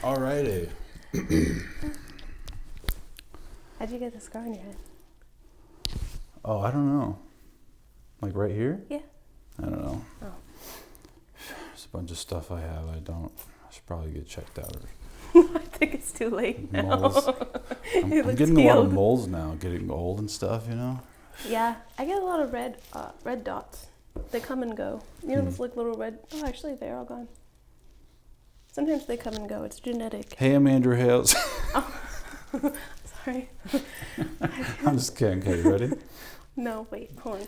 Alrighty. How'd you get the scar on your head? Oh, I don't know. Like right here? Yeah. I don't know. Oh. There's a bunch of stuff I have. I should probably get checked out. I think it's too late now. Moles. I'm getting a lot of moles now, getting old and stuff, you know? Yeah, I get a lot of red dots. They come and go. You know those like little red... Oh, actually, they're all gone. Sometimes they come and go. It's genetic. Hey, I'm Andrew Hales. Oh. Sorry. I'm just kidding. Okay, you ready? No, wait, hold on.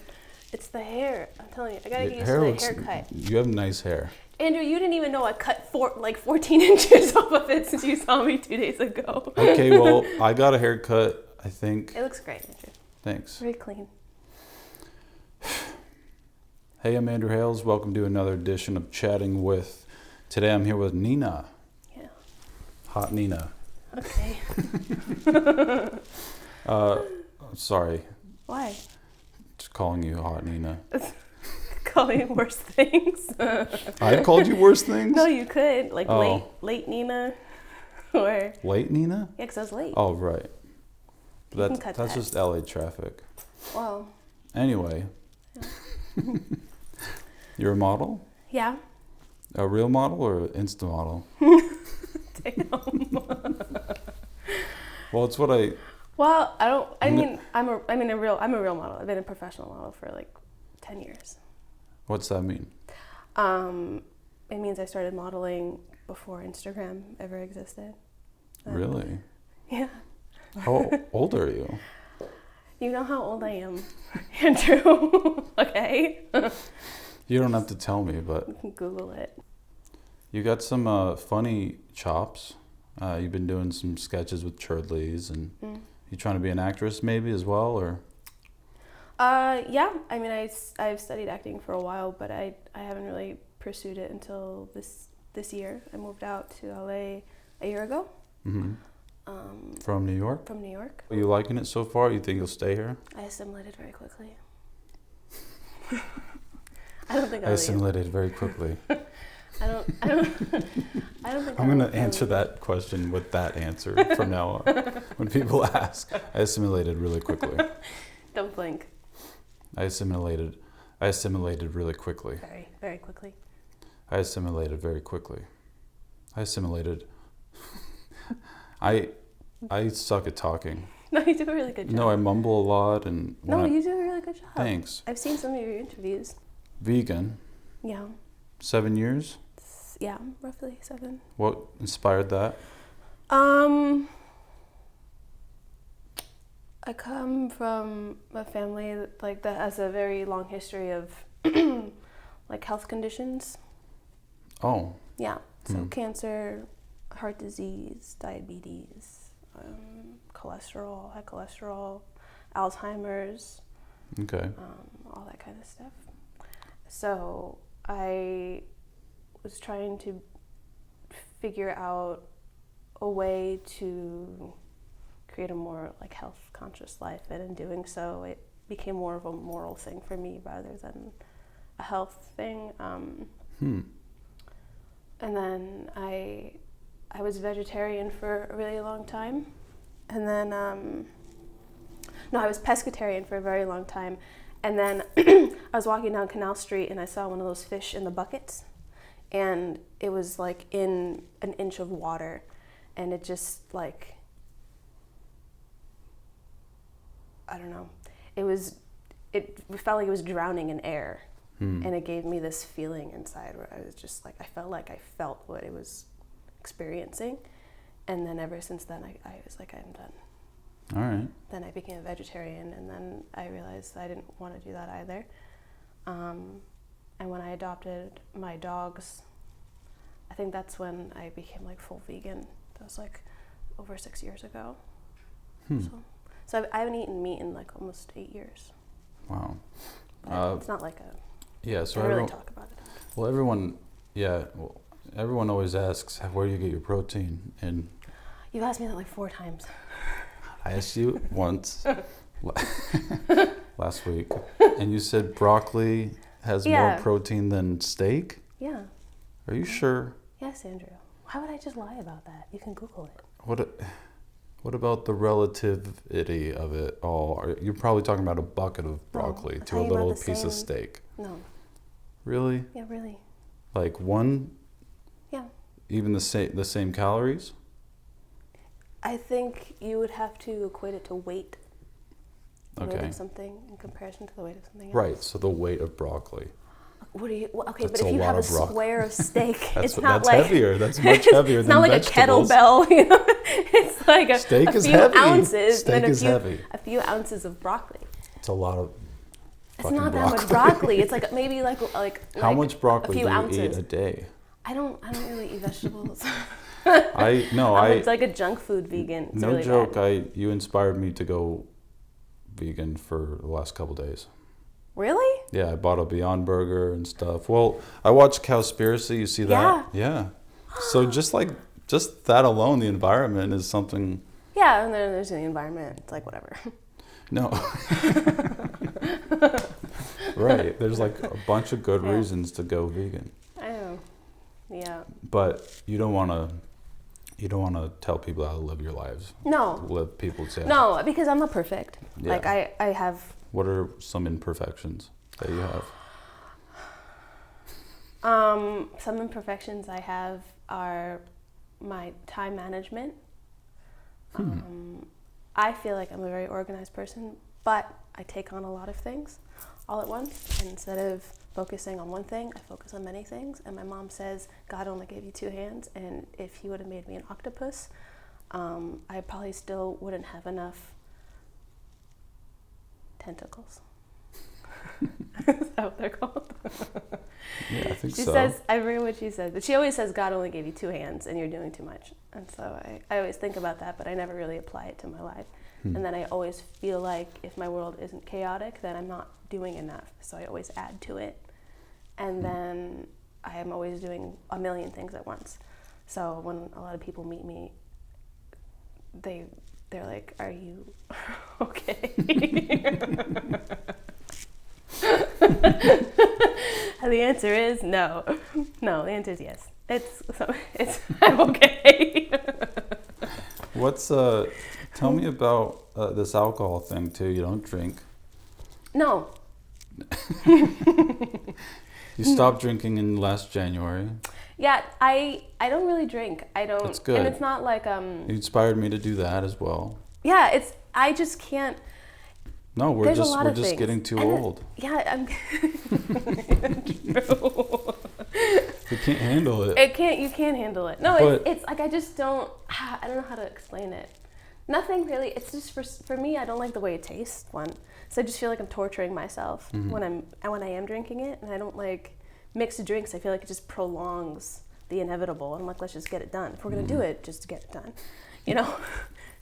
It's the hair. I'm telling you, I gotta Your get used hair to the looks, haircut. You have nice hair. Andrew, you didn't even know I cut 14 inches off of it since you saw me 2 days ago. Okay, well, I got a haircut, I think. It looks great, Andrew. Thanks. Very clean. Hey, I'm Andrew Hales. Welcome to another edition of Chatting With. Today I'm here with Nina. Yeah. Hot Nina. Okay. Sorry. Why? Just calling you Hot Nina. Calling you worse things. I've called you worse things? No, you could. Like Oh. late Nina. Or... Late Nina? Yeah, because I was late. Oh, right. You can cut That's that. just LA traffic. Well. Anyway. Yeah. You're a model? Yeah. A real model or an Insta model? Damn. Well, it's what I... Well, I'm a real model. I've been a professional model for like 10 years. What's that mean? It means I started modeling before Instagram ever existed. Really? Yeah. How old are you? You know how old I am, Andrew. Okay? You don't have to tell me, but... You can Google it. You got some funny chops. You've been doing some sketches with Churdleys, and you trying to be an actress maybe as well, or? Yeah. I mean, I've studied acting for a while, but I haven't really pursued it until this year. I moved out to LA a year ago. Mm-hmm. From New York? From New York. Are you liking it so far? You think you'll stay here? I assimilated very quickly. I don't think I assimilated very quickly. I don't think I'm going to answer that question with that answer from now on. When people ask, I assimilated really quickly. Don't blink. I assimilated really quickly. Very, very quickly. I assimilated very quickly. I assimilated. I suck at talking. No, you do a really good job. No, I mumble a lot and... No, you do a really good job. Thanks. I've seen some of your interviews. Vegan. Yeah. 7 years? Yeah, roughly 7. What inspired that? I come from a family that has a very long history of like health conditions. Oh. Yeah. So cancer, heart disease, diabetes, cholesterol, high cholesterol, Alzheimer's. Okay. All that kind of stuff. So I was trying to figure out a way to create a more like health conscious life, and in doing so it became more of a moral thing for me rather than a health thing. And then I was vegetarian for a really long time, and then I was pescatarian for a very long time, and then I was walking down Canal Street and I saw one of those fish in the buckets, and it was like in an inch of water, and it just like, I don't know, it felt like it was drowning in air, and it gave me this feeling inside where I was just like, I felt like I felt what it was experiencing, and then ever since then I was like, I'm done. All right. Then I became a vegetarian, and then I realized I didn't want to do that either. And when I adopted my dogs, I think that's when I became like full vegan. That was like over 6 years ago. So I haven't eaten meat in like almost 8 years. Wow. It's not like a... Yeah, so I really talk about it. Well, everyone always asks, where do you get your protein? And You've asked me that like 4 times. I asked you once last week, and you said broccoli has more protein than steak? Yeah. Are you sure? Yes, Andrew. Why would I just lie about that? You can Google it. What about the relativity of it all? You're probably talking about a bucket of broccoli to a little piece of steak. No. Really? Yeah, really. Like one? Yeah. Even the same calories? I think you would have to equate it to weight. The Okay. weight of something in comparison to the weight of something else. Right, so the weight of broccoli. What do you? Okay, That's but if you have a broccoli. square of steak, That's it's not heavier. That's much heavier it's than not like vegetables. a kettlebell. You know, it's like a Steak is few heavy. ounces. Steak and is heavy. A few ounces of broccoli. It's a lot of. It's not that much broccoli. It's like maybe like How much broccoli a few do you ounces. eat a day? I don't really eat vegetables. It's like a junk food vegan. It's no really joke. bad. You inspired me to go vegan for the last couple days. Really? Yeah, I bought a Beyond Burger and stuff. Well, I watched Cowspiracy. You see that? Yeah. So just that alone, the environment is something. Yeah, and then there's the environment. It's like whatever. No. Right. There's like a bunch of good reasons to go vegan. I know. Yeah. But you don't want to tell people how to live your lives. No. Live people's lives. No, because I'm not perfect. Yeah. Like I have. What are some imperfections that you have? Some imperfections I have are my time management. I feel like I'm a very organized person, but I take on a lot of things all at once. And instead of focusing on one thing, I focus on many things. And my mom says, God only gave you 2 hands. And if he would have made me an octopus, I probably still wouldn't have enough tentacles. Is that what they're called? Yeah, I think She so. says, I forget what she says, but she always says God only gave you 2 hands and you're doing too much. And so I always think about that, but I never really apply it to my life. And then I always feel like if my world isn't chaotic, then I'm not doing enough. So I always add to it. And then I am always doing a million things at once. So when a lot of people meet me, they're like, are you okay? And the answer is no. No, the answer is yes. It's I'm okay. Tell me about this alcohol thing too. You don't drink. No. You stopped drinking in last January. Yeah, I don't really drink. I don't. That's good. And it's not like You inspired me to do that as well. Yeah, I just can't. No, we're just getting too old. Yeah, I'm. True. You can't handle it. You can't handle it. No, But, it's like I just don't. I don't know how to explain it. Nothing really. It's just for me. I don't like the way it tastes. So I just feel like I'm torturing myself when I am drinking it, and I don't like mixed drinks. I feel like it just prolongs the inevitable. I'm like, let's just get it done. If we're gonna do it, just get it done. You know.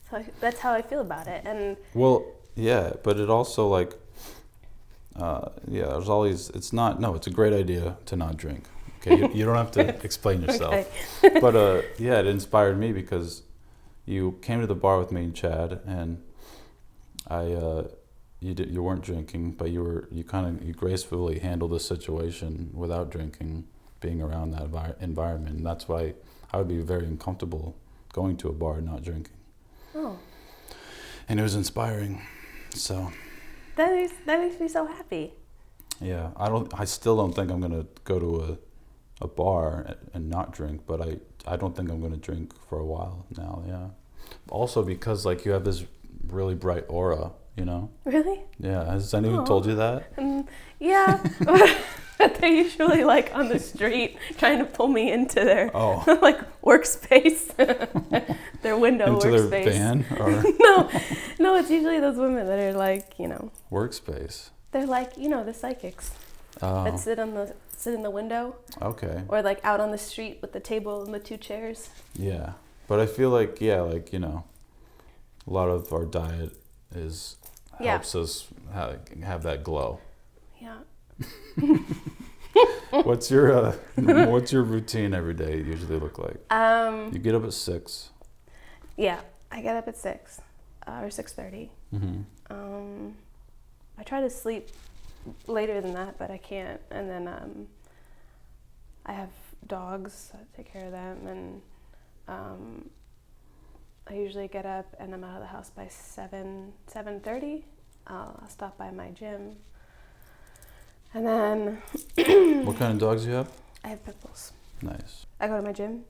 So that's how I feel about it. And well, yeah, but it also like, there's always. It's a great idea to not drink. Okay, you don't have to explain yourself. Okay. But it inspired me because you came to the bar with me and Chad, and you weren't drinking, but you gracefully handled the situation without drinking, being around that environment. And that's why I would be very uncomfortable going to a bar and not drinking. Oh. And it was inspiring. So that makes me so happy. Yeah, I still don't think I'm gonna go to a bar and not drink, but I don't think I'm gonna drink for a while now. Yeah. Also because like you have this really bright aura, you know. Really? Yeah. Has anyone told you that? Yeah. They're usually like on the street trying to pull me into their like workspace, their window into workspace. Their van or no, it's usually those women that are like workspace. They're like the psychics that sit in the window. Okay. Or like out on the street with the table and the 2 chairs. Yeah, but I feel like a lot of our diet helps us have that glow. Yeah. What's your routine every day usually look like? You get up at 6. Yeah, I get up at 6 or 6:30. Mm-hmm. I try to sleep later than that, but I can't. And then I have dogs, so I take care of them, and I usually get up and I'm out of the house by 7:30. I'll stop by my gym. And then... What kind of dogs do you have? I have pit bulls. Nice. I go to my gym.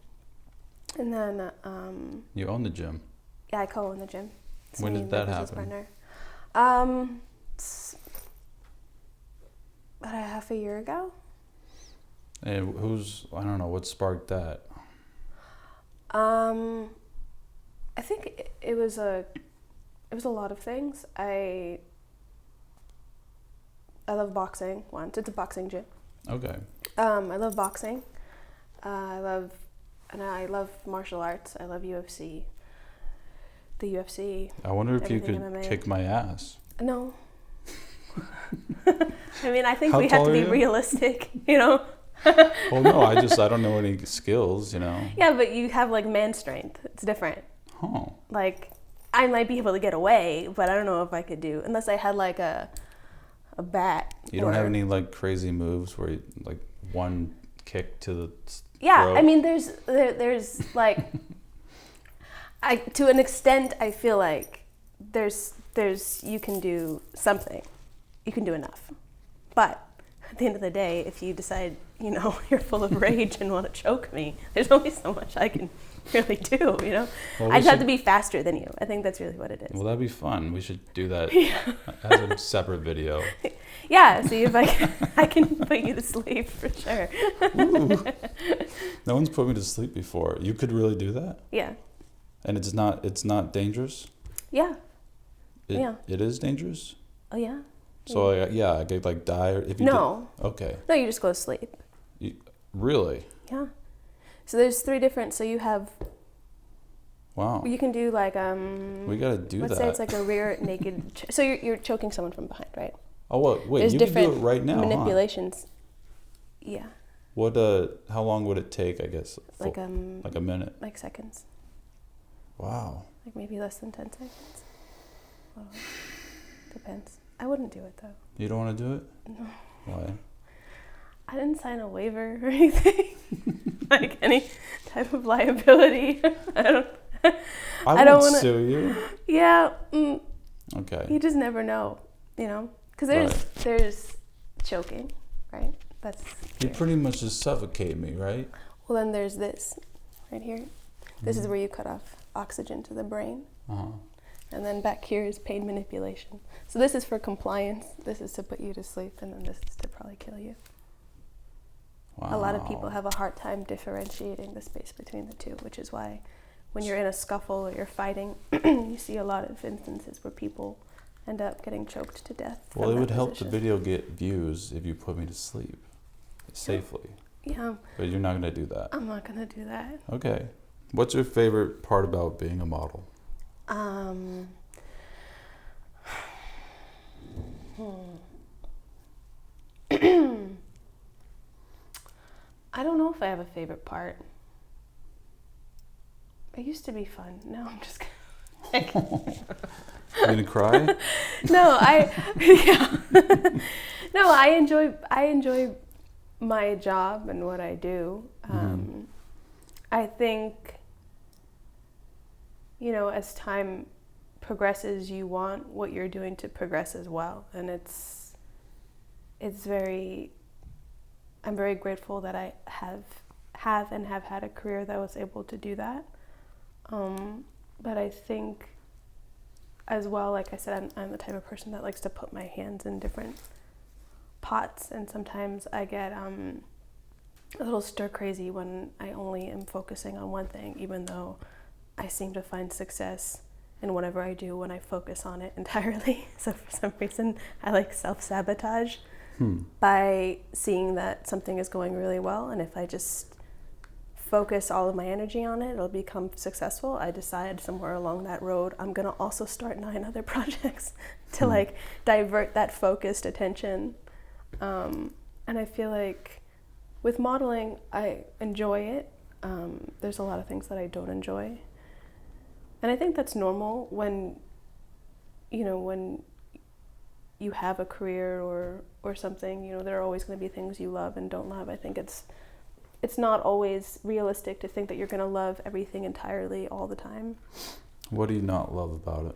And then... You own the gym? Yeah, I co-own the gym. It's when me did and my that business happen? Partner. It's about a half a year ago. And I don't know, what sparked that? I think it was a lot of things. I love boxing. It's a boxing gym. Okay. I love boxing. I love martial arts. I love UFC. The UFC. I wonder if you could MMA. kick my ass. No. I mean, I think How we have tall to are be you? realistic, you know? Well, no, I don't know any skills, you know. Yeah, but you have like man strength. It's different. Huh. Like, I might be able to get away, but I don't know if I could do, unless I had like a bat. You don't have any like crazy moves where you, like one kick to the throat? I mean, there's like, to an extent, I feel like there's you can do something, you can do enough, but at the end of the day, if you decide, you know, you're full of rage and want to choke me, there's only so much I can really do, you know. Well, I just have to be faster than you. I think that's really what it is. Well, that'd be fun. We should do that as a separate video. Yeah, see if I can put you to sleep for sure. Ooh. No one's put me to sleep before. You could really do that? Yeah. And it's not dangerous? Yeah. Yeah. It is dangerous? Oh yeah. So I could like die if you No. did. Okay. No, you just go to sleep. Really? Yeah. So there's 3 different. So you have. Wow. You can do like We gotta do that. Let's say it's like a rear naked. So you're choking someone from behind, right? Oh wait, There's you can different do it right now. manipulations. Huh? Yeah. What how long would it take? I guess Like a minute. Like seconds. Wow. Like maybe less than 10 seconds. Well, depends. I wouldn't do it though. You don't want to do it? No. Why? I didn't sign a waiver or anything. Like any type of liability. I don't don't want to sue you. Yeah. Okay. You just never know, you know, because there's choking, right? That's. You pretty much just suffocate me, right? Well, then there's this, right here. This is where you cut off oxygen to the brain. Uh-huh. And then back here is pain manipulation. So this is for compliance. This is to put you to sleep, and then this is to probably kill you. Wow. A lot of people have a hard time differentiating the space between the two, which is why when you're in a scuffle or you're fighting, you see a lot of instances where people end up getting choked to death. Well, it would help the video get views if you put me to sleep safely. Yeah. But you're not going to do that. I'm not going to do that. Okay. What's your favorite part about being a model? I don't know if I have a favorite part. It used to be fun. No, I'm just kidding. You gonna cry? No, no, I enjoy my job and what I do. I think, you know, as time progresses, you want what you're doing to progress as well, and I'm very grateful that I have had a career that was able to do that. But I think as well, like I said, I'm the type of person that likes to put my hands in different pots, and sometimes I get a little stir crazy when I only am focusing on one thing, even though I seem to find success in whatever I do when I focus on it entirely. So for some reason, I like self-sabotage by seeing that something is going really well, and if I just focus all of my energy on it, it'll become successful. I decide somewhere along that road, I'm gonna also start 9 other projects to like divert that focused attention. And I feel like with modeling, I enjoy it. There's a lot of things that I don't enjoy. And I think that's normal when you have a career or something, you know, there are always going to be things you love and don't love. I think it's it's not always realistic to think that you're going to love everything entirely all the time. What do you not love about it?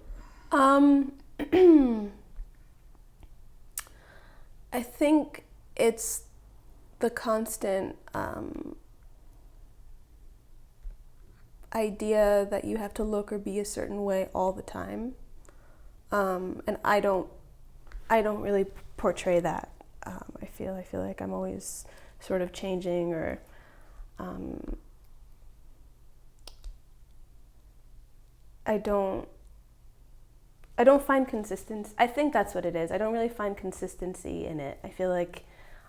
I think it's the constant idea that you have to look or be a certain way all the time, and I don't really portray that. I feel like I'm always sort of changing, or I don't find consistency. I think that's what it is. I don't really find consistency in it. I feel like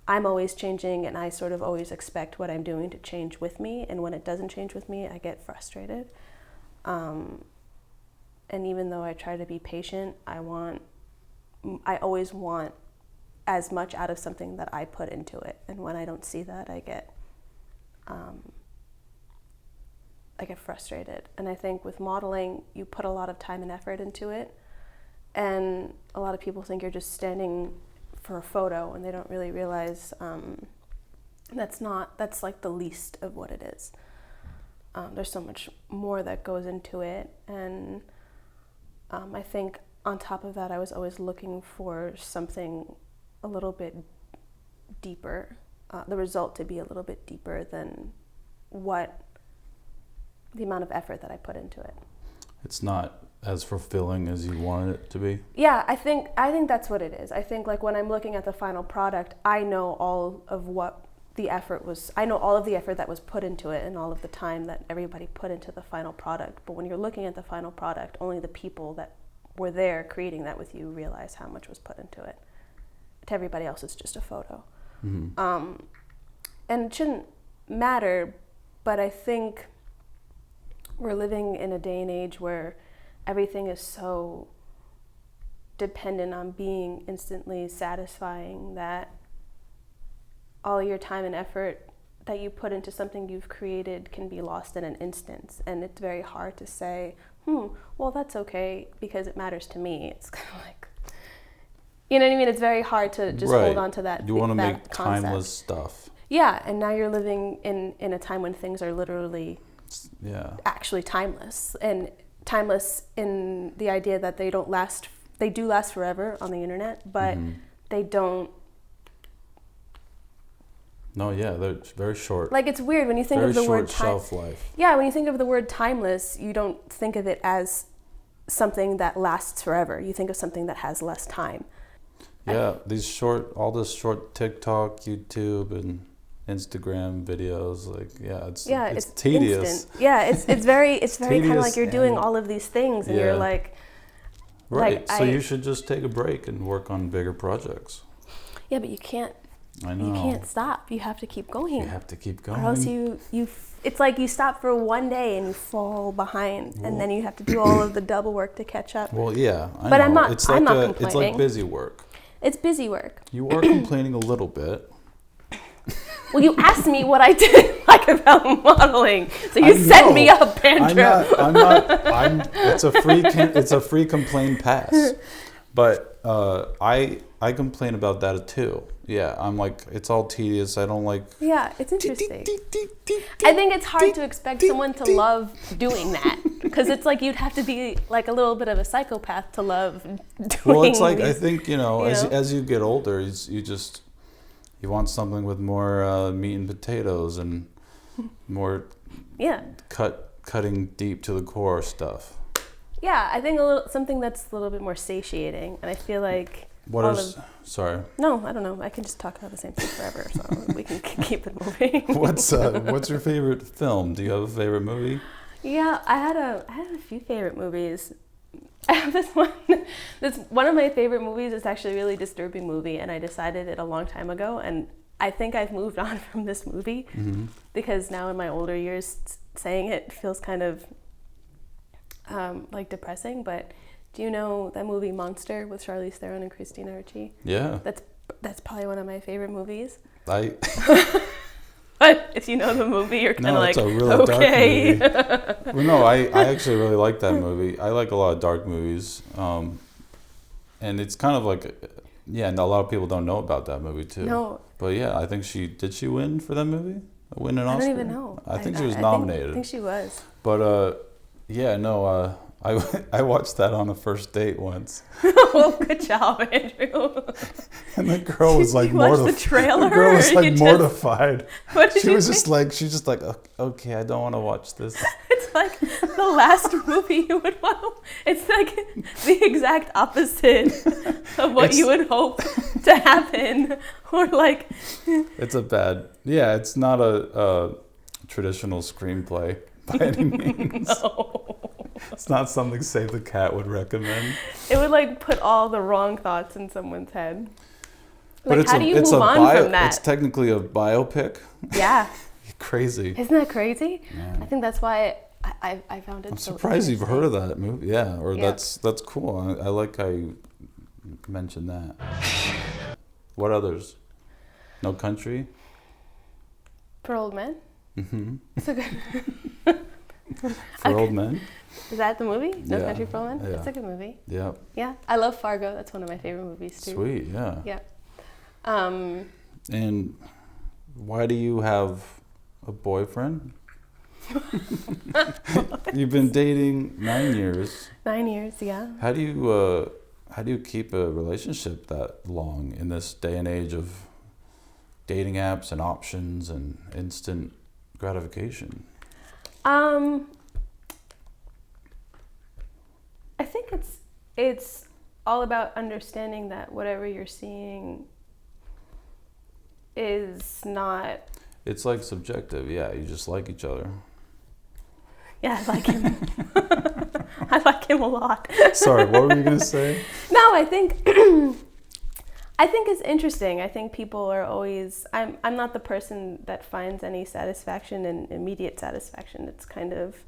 I'm always changing, and I sort of always expect what I'm doing to change with me. And when it doesn't change with me, I get frustrated. And even though I try to be patient, I always want as much out of something that I put into it. And when I don't see that, I get frustrated. And I think with modeling, you put a lot of time and effort into it. And a lot of people think you're just standing for a photo, and they don't really realize that's like the least of what it is. There's so much more that goes into it. And I think on top of that, I was always looking for something a little bit deeper, the result to be a little bit deeper than what the amount of effort that I put into it. It's not as fulfilling as you wanted it to be? Yeah, I think that's what it is. I think like when I'm looking at the final product, I know all of what the effort was. I know all of the effort that was put into it and all of the time that everybody put into the final product. But when you're looking at the final product, only the people that were there creating that with you realize how much was put into it. To everybody else, it's just a photo. Mm-hmm. And it shouldn't matter, but I think we're living in a day and age where everything is so dependent on being instantly satisfying that all your time and effort that you put into something you've created can be lost in an instant. And it's very hard to say, well, that's okay because it matters to me. It's kind of like, you know what I mean? It's very hard to just hold on to that. You want to make concept. Timeless stuff. Yeah, and now you're living in a time when things are literally actually timeless. And timeless in the idea that they don't last, they do last forever on the internet, but they don't. No, yeah, they're very short. Like it's weird when you think of the word shelf life. Yeah, when you think of the word timeless, you don't think of it as something that lasts forever. You think of something that has less time. Yeah, all this short TikTok, YouTube, and Instagram videos, it's tedious. Instant. Yeah, it's very kind of like you're doing all of these things, and you're like, right. So you should just take a break and work on bigger projects. Yeah, but you can't. I know. You can't stop. You have to keep going. You have to keep going. Or else it's like you stop for one day and you fall behind, and then you have to do all of the double work to catch up. Well, yeah, I but know. I'm not complaining. It's like busy work. It's busy work. You are complaining a little bit. Well, you asked me what I didn't like about modeling, so you set me up, Andrew. I'm not. It's a free complaint pass, but I complain about that too. Yeah, I'm like, it's all tedious. I don't like. Yeah, it's interesting. I think it's hard to expect someone to love doing that, because it's like you'd have to be like a little bit of a psychopath to love doing. Well, it's like I think as you get older, you want something with more meat and potatoes and more cutting deep to the core stuff. Yeah, I think something that's a little bit more satiating, and I feel like. Sorry. No, I don't know. I can just talk about the same thing forever, so we can keep it moving. What's your favorite film? Do you have a favorite movie? Yeah, I had a few favorite movies. I have this one. One of my favorite movies is actually a really disturbing movie, and I decided it a long time ago, and I think I've moved on from this movie because now in my older years, saying it feels kind of like depressing, but. Do you know that movie Monster with Charlize Theron and Christina Ricci? Yeah. That's probably one of my favorite movies. But if you know the movie, you're kind of like, it's a really dark movie. Well, no, I actually really like that movie. I like a lot of dark movies. And it's kind of like, a lot of people don't know about that movie too. No. But yeah, I think did she win for that movie? win an I Oscar? don't even know. I think she was nominated. I think she was. But yeah, no. I watched that on a first date once. Oh, good job, Andrew. And the girl was like you watch mortified. the trailer? The girl was or like you mortified. What did She you was think? she's just like, okay, I don't want to watch this. It's like the last movie you would want. It's like the exact opposite of what you would hope to happen. Or like, It's a bad. Yeah, it's not a traditional screenplay by any means. no. It's not something Save the Cat would recommend. It would like put all the wrong thoughts in someone's head. But Like, how do you move on from that? It's technically a biopic. Yeah. Crazy. Isn't that crazy? Yeah. I think that's why I found it I'm so surprised you've heard interesting. of that movie. Yeah, or Yeah. that's cool. I like how you mentioned that. What others? No Country? For Old Men? Mm-hmm. It's a good. For Old Men? Is that the movie? No Yeah. Country for Old Men? Yeah. It's a good movie. Yeah. Yeah. I love Fargo. That's one of my favorite movies too. Sweet, yeah. Yeah. And why do you have a boyfriend? You've been dating 9 years. 9 years, yeah. How do you keep a relationship that long in this day and age of dating apps and options and instant gratification? I think it's all about understanding that whatever you're seeing is not. It's like subjective, yeah. You just like each other. Yeah, I like him. I like him a lot. Sorry, what were you gonna say? No, I think I think it's interesting. I think people are always. I'm not the person that finds any satisfaction in immediate satisfaction. It's kind of,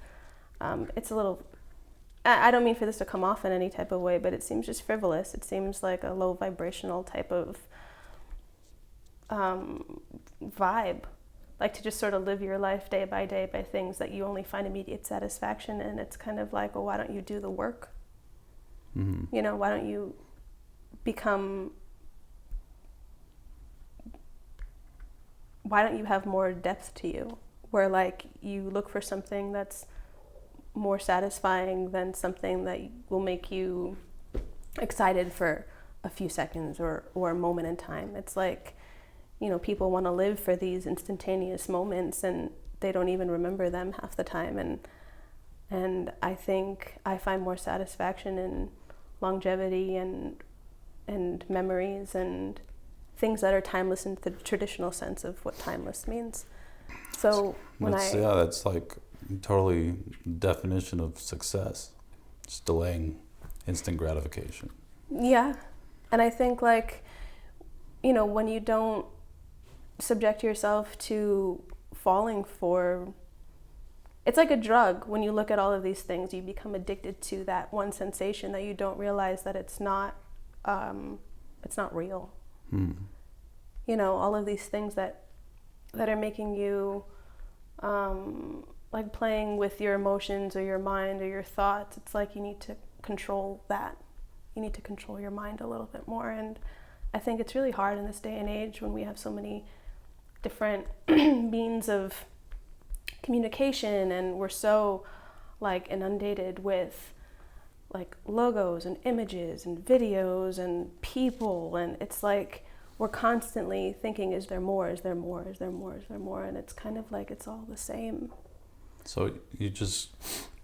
it's a little. I don't mean for this to come off in any type of way, but it seems just frivolous. It seems like a low vibrational type of vibe, like to just sort of live your life day by things that you only find immediate satisfaction in. It's kind of like, well, why don't you do the work? Mm-hmm. You know, why don't you why don't you have more depth to you, where like you look for something that's more satisfying than something that will make you excited for a few seconds or a moment in time. It's like, you know, people want to live for these instantaneous moments and they don't even remember them half the time. And I think I find more satisfaction in longevity and memories and things that are timeless in the traditional sense of what timeless means. So that's like totally definition of success. Just delaying instant gratification. Yeah. And I think like, you know, when you don't subject yourself to falling for, it's like a drug. When you look at all of these things, you become addicted to that one sensation that you don't realize that it's not real. You know, all of these things that are making you like playing with your emotions or your mind or your thoughts. It's like you need to control that. You need to control your mind a little bit more. And I think it's really hard in this day and age when we have so many different means of communication and we're so like inundated with like logos and images and videos and people, and it's like we're constantly thinking, is there more, is there more, is there more, is there more? And it's kind of like it's all the same. So you just,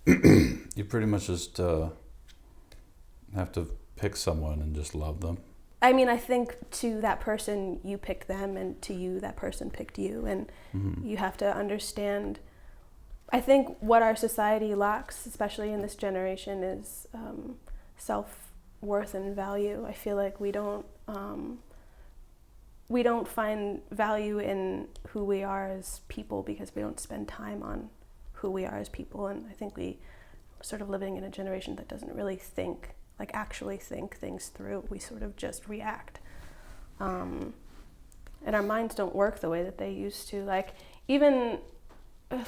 you pretty much just have to pick someone and just love them. I mean, I think to that person, you picked them, and to you, that person picked you. And you have to understand, I think what our society lacks, especially in this generation, is self-worth and value. I feel like we don't find value in who we are as people because we don't spend time on who we are as people. And I think we sort of living in a generation that doesn't really think, like actually think things through. We sort of just react. And our minds don't work the way that they used to. Like even,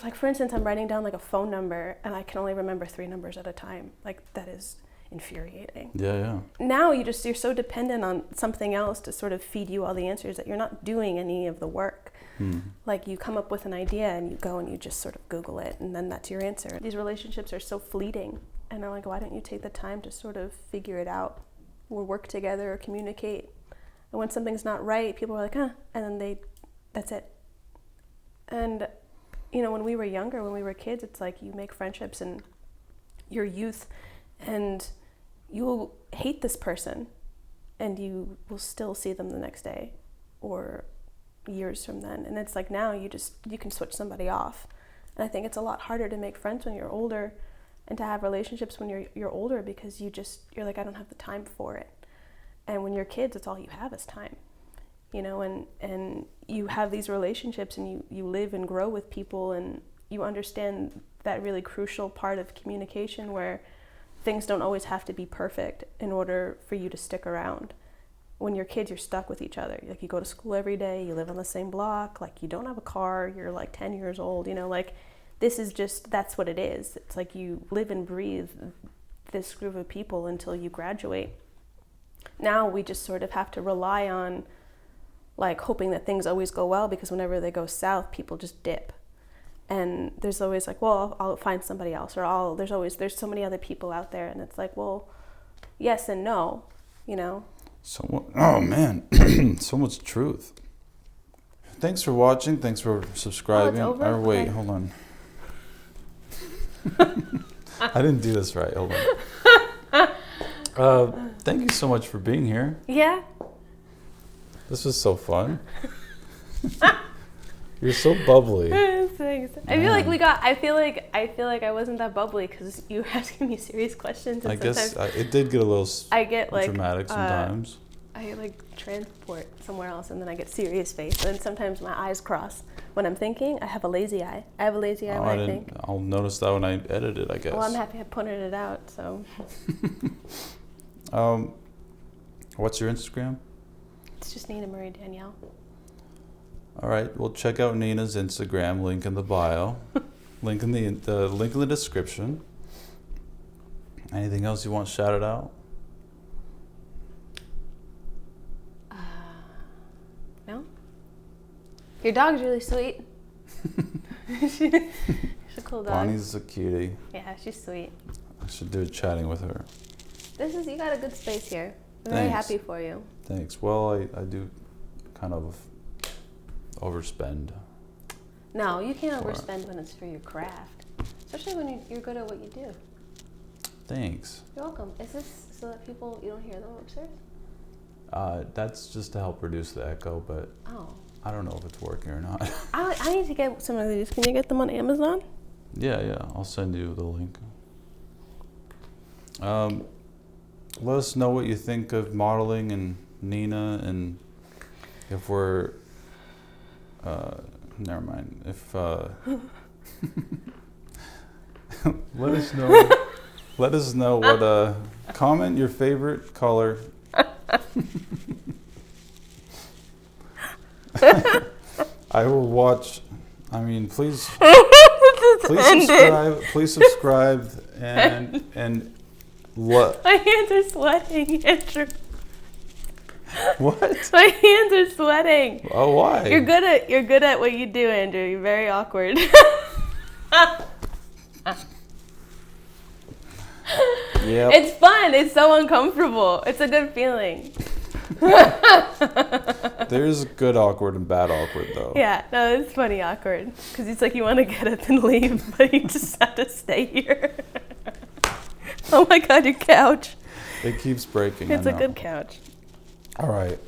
like for instance, I'm writing down like a phone number and I can only remember 3 numbers at a time. Like that is infuriating. Yeah. Now you're so dependent on something else to sort of feed you all the answers that you're not doing any of the work. Like you come up with an idea and you go and you just sort of Google it and then that's your answer. These relationships are so fleeting, and I'm like, why don't you take the time to sort of figure it out or work together or communicate? And when something's not right, people are like, and then that's it. And you know, when we were younger, when we were kids, it's like you make friendships in your youth and you will hate this person and you will still see them the next day or years from then. And it's like now you can switch somebody off. And I think it's a lot harder to make friends when you're older and to have relationships when you're older, because you're like, I don't have the time for it. And when you're kids, it's all you have is time, you know, and you have these relationships and you live and grow with people, and you understand that really crucial part of communication where things don't always have to be perfect in order for you to stick around. When you're kids, you're stuck with each other. Like you go to school every day, you live on the same block, like you don't have a car, you're like 10 years old, you know, like that's what it is. It's like you live and breathe this group of people until you graduate. Now we just sort of have to rely on like hoping that things always go well, because whenever they go south, people just dip. And there's always like, well, I'll find somebody else, or there's so many other people out there. And it's like, well, yes and no, you know. Oh man, so much truth. Thanks for watching. Thanks for subscribing. Oh, it's over? Wait, Okay. Hold on. I didn't do this right. Hold on. Thank you so much for being here. Yeah. This was so fun. You're so bubbly. Thanks. I feel like I wasn't that bubbly because you were asking me serious questions. And I guess it did get a little dramatic sometimes. I like transport somewhere else and then I get serious face. And sometimes my eyes cross. When I'm thinking, I have a lazy eye. I have a lazy eye when I think. I'll notice that when I edit it, I guess. Well, I'm happy I pointed it out, so. What's your Instagram? It's just Nina Marie Danielle. All right, well, check out Nina's Instagram, link in the bio, link in the link in the description. Anything else you want shouted out? No. Your dog's really sweet. She's a cool dog. Bonnie's a cutie. Yeah, she's sweet. I should do chatting with her. You got a good space here. I'm Thanks. very happy for you. Thanks. Well, I do kind of overspend. No, you can't overspend when it's for your craft. Especially when you're good at what you do. Thanks. You're welcome. Is this so that you don't hear them upstairs? That's just to help reduce the echo, but I don't know if it's working or not. I need to get some of these. Can you get them on Amazon? Yeah. I'll send you the link. Let us know what you think of modeling and Nina, and if we're never mind. If let us know what comment your favorite color. I will watch. I mean, please subscribe and what? My hands are sweating, Andrew. What? My hands are sweating. Oh, why? You're good at what you do, Andrew. You're very awkward. Yeah. It's fun. It's so uncomfortable. It's a good feeling. There's good awkward and bad awkward, though. Yeah, no, it's funny awkward. Because it's like you want to get up and leave, but you just have to stay here. Oh my God, your couch. It keeps breaking. It's a good couch. All right.